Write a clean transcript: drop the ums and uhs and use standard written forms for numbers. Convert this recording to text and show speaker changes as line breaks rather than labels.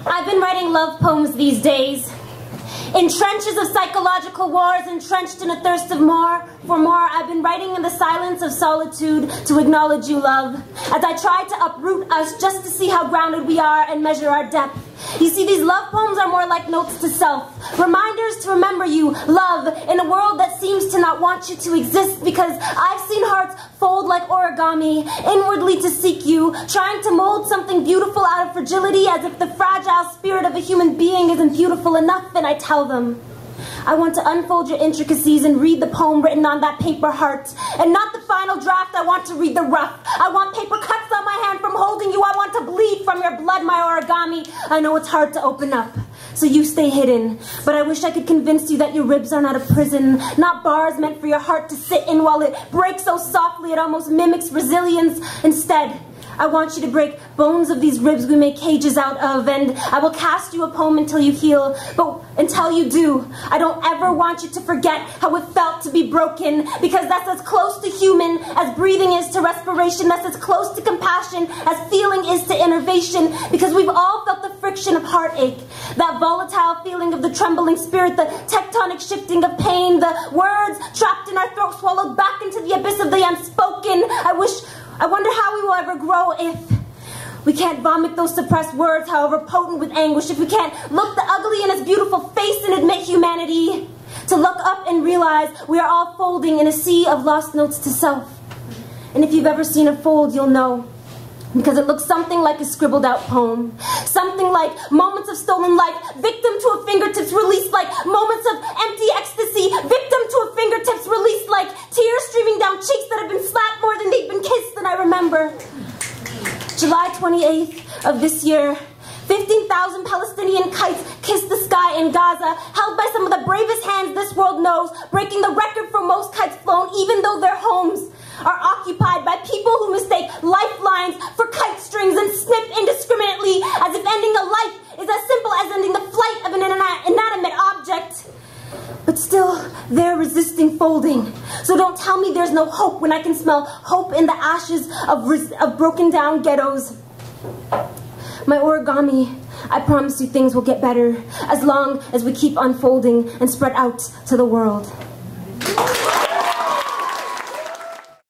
I've been writing love poems these days. In trenches of psychological wars, entrenched in a thirst of more, for more, I've been writing in the silence of solitude to acknowledge you, love, as I try to uproot us just to see how grounded we are and measure our depth. You see, these love poems are more like notes to self, reminders to remember you, love, in a world that seems to not want you to exist, because I've seen hearts fold like origami, inwardly to seek you, trying to mold something beautiful out of fragility, as if the fragile spirit of a human being isn't beautiful enough, and I tell them, I want to unfold your intricacies and read the poem written on that paper heart. And not the final draft, I want to read the rough. I want paper cuts on my hand from holding you. I want to bleed from your blood, my origami. I know it's hard to open up, so you stay hidden. But I wish I could convince you that your ribs are not a prison, not bars meant for your heart to sit in while it breaks so softly it almost mimics resilience. Instead, I want you to break bones of these ribs we make cages out of, and I will cast you a poem until you heal. But until you do, I don't ever want you to forget how it felt to be broken, because that's as close to human as breathing is to respiration. That's as close to compassion as feeling is to innervation, because we've all felt the friction of heartache, that volatile feeling of the trembling spirit, the tectonic shifting of pain, the words trapped in our throat swallowed back into the abyss of the unspoken. I wonder how we will ever grow if we can't vomit those suppressed words, however potent with anguish, if we can't look the ugly in its beautiful face and admit humanity, to look up and realize we are all folding in a sea of lost notes to self. And if you've ever seen a fold, you'll know, because it looks something like a scribbled out poem, something like moments of stolen life, victim to a fingertips release, like moments of empty ecstasy, victim to a fingertips release, like tears streaming down cheeks that have been slapped more than they've been kissed. And I remember July 28th of this year, 15,000 Palestinian kites kissed the sky in Gaza, held by some of the bravest hands this world knows, breaking the record for most kites flown, even though their homes are occupied by people who mistake lifelines for kite strings and snip indiscriminately, as if ending a life is as simple as ending the flight of an inanimate object. But still, they're resisting folding. So don't tell me there's no hope when I can smell hope in the ashes of broken down ghettos. My origami, I promise you things will get better as long as we keep unfolding and spread out to the world.